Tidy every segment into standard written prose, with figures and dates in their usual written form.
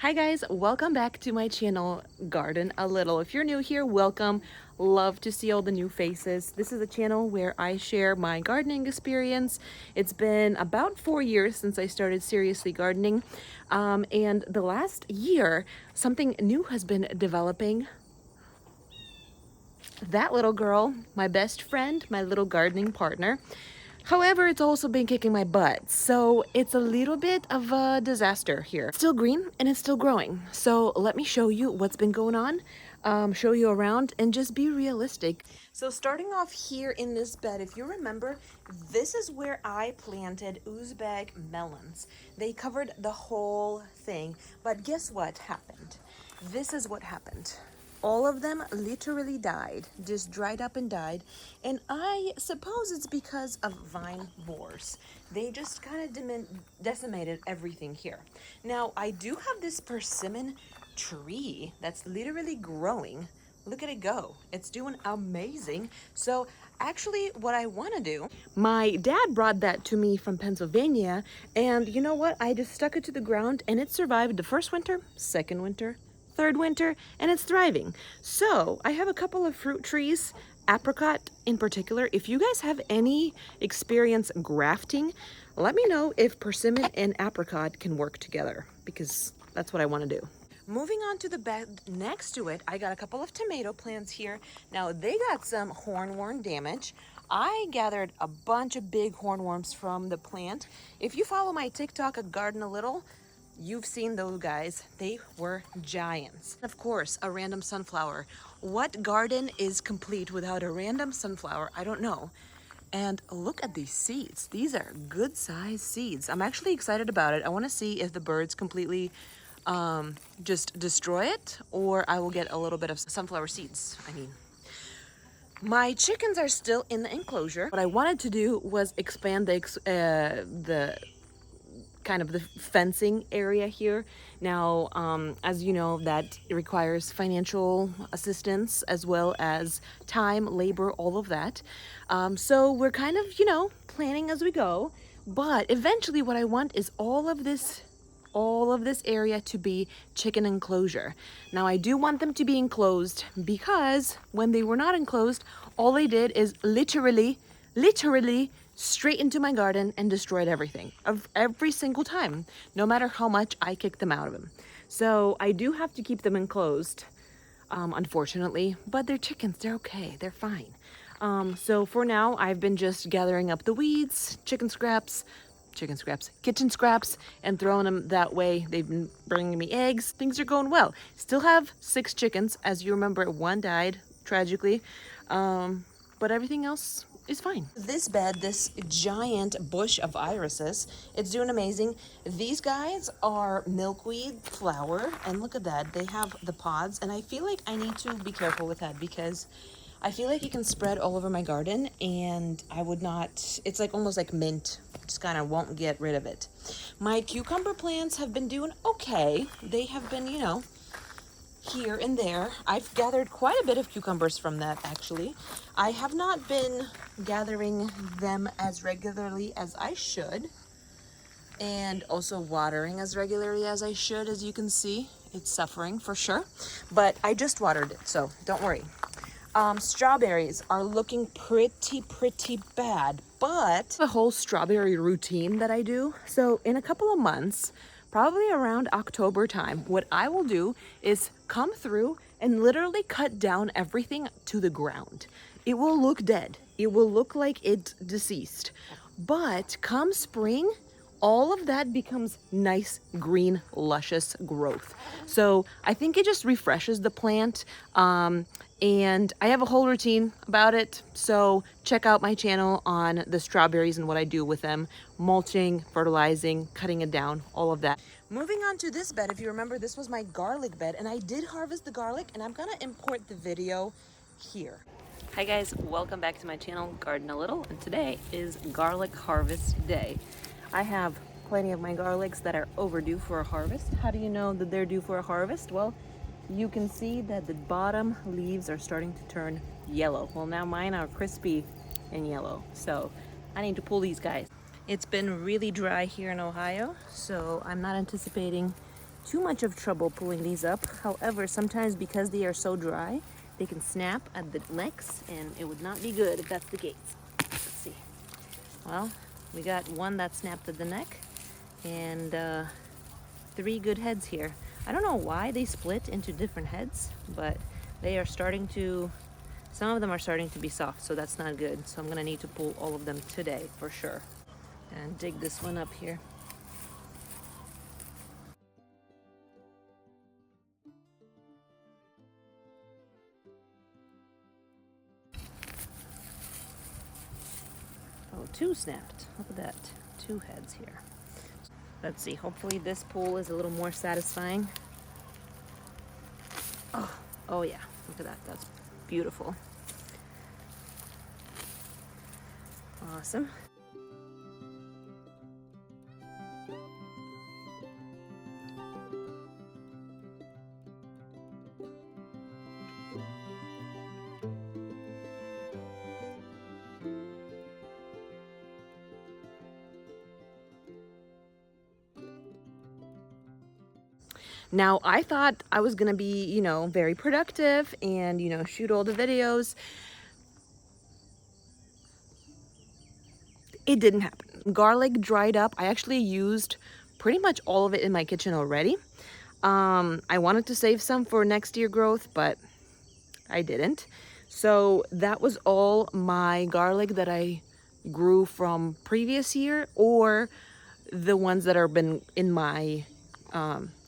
Hi guys, welcome back to my channel, Garden a Little. If you're new here, welcome. Love to see all the new faces. This is a channel where I share my gardening experience. It's been about 4 years since I started seriously gardening. And the last year, something new has been developing. That little girl, my best friend, my little gardening partner. However, it's also been kicking my butt, so it's a little bit of a disaster here. It's still green and it's still growing. So let me show you what's been going on, show you around, and just be realistic. So starting off here in this bed, if you remember, this is where I planted Uzbek melons. They covered the whole thing, but guess what happened? This is what happened. All of them literally died, just dried up and died. And I suppose it's because of vine borers. They just kind of decimated everything here. Now, I do have this persimmon tree that's literally growing. Look at it go. It's doing amazing. So actually what I want to do, my dad brought that to me from Pennsylvania, and you know what? I just stuck it to the ground and it survived the first winter, second winter, third winter, and it's thriving. So I have a couple of fruit trees, apricot in particular. If you guys have any experience grafting, let me know if persimmon and apricot can work together, because that's what I want to do. Moving on to the bed next to it, I got a couple of tomato plants here. Now they got some hornworm damage. I gathered a bunch of big hornworms from the plant. If you follow my TikTok at Garden a Little, you've seen those guys. They were giants. Of course, a random sunflower. What garden is complete without a random sunflower? I don't know. And look at these seeds. These are good sized seeds. I'm actually excited about it. I want to see if the birds completely just destroy it, or I will get a little bit of sunflower seeds. My chickens are still in the enclosure. What I wanted to do was expand the kind of the fencing area here. Now, as you know, that requires financial assistance as well as time, labor, all of that. So we're kind of, planning as we go. But eventually what I want is all of this area to be chicken enclosure. Now I do want them to be enclosed because when they were not enclosed, all they did is literally straight into my garden and destroyed everything every single time, no matter how much I kicked them out of them. So I do have to keep them enclosed, unfortunately, but they're chickens, they're okay, they're fine. So for now, I've been just gathering up the weeds, kitchen scraps, and throwing them that way. They've been bringing me eggs. Things are going well. Still have 6 chickens. As you remember, 1 died tragically, but everything else is fine. This bed, this giant bush of irises, it's doing amazing. These guys are milkweed flower, and look at that. They have the pods, and I feel like I need to be careful with that because I feel like it can spread all over my garden, and I would not, it's like almost like mint, just kind of won't get rid of it. My cucumber plants have been doing okay. They have been, here and there. I've gathered quite a bit of cucumbers from that, actually. I have not been gathering them as regularly as I should, and also watering as regularly as I should. As you can see, it's suffering for sure, but I just watered it, so don't worry. Strawberries are looking pretty bad, but the whole strawberry routine that I do. So in a couple of months, probably around October time, what I will do is come through and literally cut down everything to the ground. It will look dead. It will look like it's deceased. But come spring, all of that becomes nice, green, luscious growth. So I think it just refreshes the plant. And I have a whole routine about it. So check out my channel on the strawberries and what I do with them. Mulching, fertilizing, cutting it down, all of that. Moving on to this bed, if you remember, this was my garlic bed, and I did harvest the garlic, and I'm gonna import the video here. Hi guys, welcome back to my channel, Garden a Little, and today is garlic harvest day. I have plenty of my garlics that are overdue for a harvest. How do you know that they're due for a harvest? Well, you can see that the bottom leaves are starting to turn yellow. Well, now mine are crispy and yellow, so I need to pull these guys. It's been really dry here in Ohio, so I'm not anticipating too much of trouble pulling these up. However, sometimes because they are so dry, they can snap at the necks, and it would not be good if that's the case. Let's see. Well, we got one that snapped at the neck, and 3 good heads here. I don't know why they split into different heads, but they are starting to, some of them are starting to be soft, so that's not good. So I'm gonna need to pull all of them today for sure. And dig this one up here. Oh, 2 snapped. Look at that. 2 heads here. Let's see. Hopefully this pull is a little more satisfying. Oh yeah. Look at that. That's beautiful. Awesome. Now, I thought I was gonna be, very productive and, shoot all the videos. It didn't happen. Garlic dried up. I actually used pretty much all of it in my kitchen already. I wanted to save some for next year growth, but I didn't. So that was all my garlic that I grew from previous year, or the ones that have been in my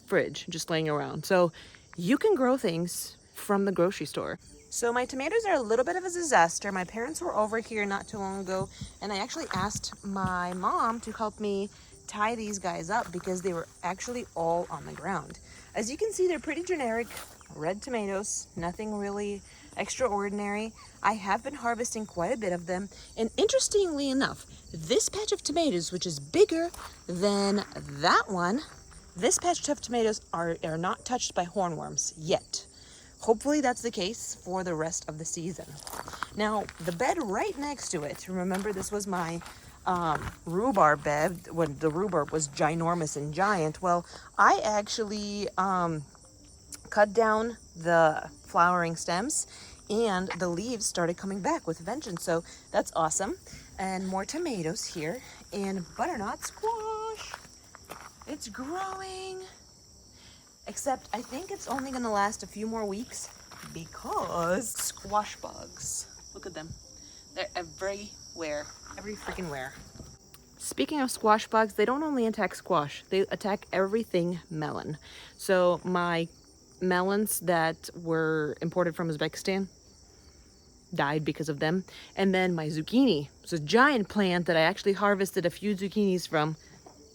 fridge just laying around. So you can grow things from the grocery store. So my tomatoes are a little bit of a disaster. My parents were over here not too long ago, and I actually asked my mom to help me tie these guys up because they were actually all on the ground. As you can see, they're pretty generic red tomatoes, nothing really extraordinary. I have been harvesting quite a bit of them, and interestingly enough, this patch of tomatoes, which is bigger than that one, this patch of tomatoes are not touched by hornworms yet. Hopefully that's the case for the rest of the season. Now, the bed right next to it, remember this was my rhubarb bed when the rhubarb was ginormous and giant. Well, I actually cut down the flowering stems, and the leaves started coming back with vengeance. So that's awesome. And more tomatoes here, and butternut squash. It's growing. Except I think it's only gonna last a few more weeks because squash bugs. Look at them. They're everywhere. Every freaking where. Speaking of squash bugs, they don't only attack squash, they attack everything melon. So my melons that were imported from Uzbekistan died because of them. And then my zucchini, it's a giant plant that I actually harvested a few zucchinis from,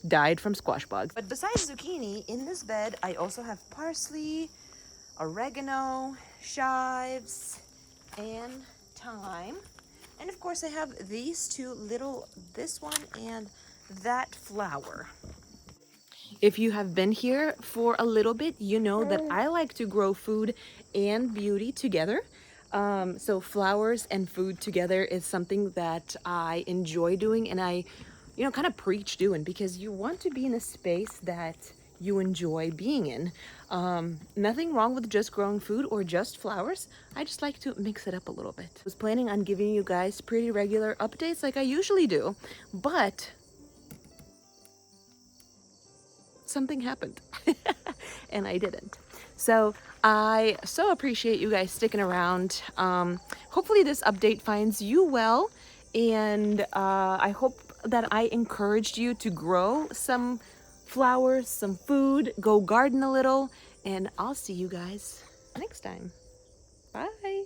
died from squash bugs. But besides zucchini, in this bed, I also have parsley, oregano, chives, and thyme. And of course I have these 2 little, this one and that flower. If you have been here for a little bit, you know that I like to grow food and beauty together. So flowers and food together is something that I enjoy doing, and I kind of preach doing, because you want to be in a space that you enjoy being in. Nothing wrong with just growing food or just flowers. I just like to mix it up a little bit. I was planning on giving you guys pretty regular updates like I usually do, but something happened and I didn't. So I so appreciate you guys sticking around. Hopefully this update finds you well, and I hope that I encouraged you to grow some flowers, some food, go garden a little, and I'll see you guys next time. Bye.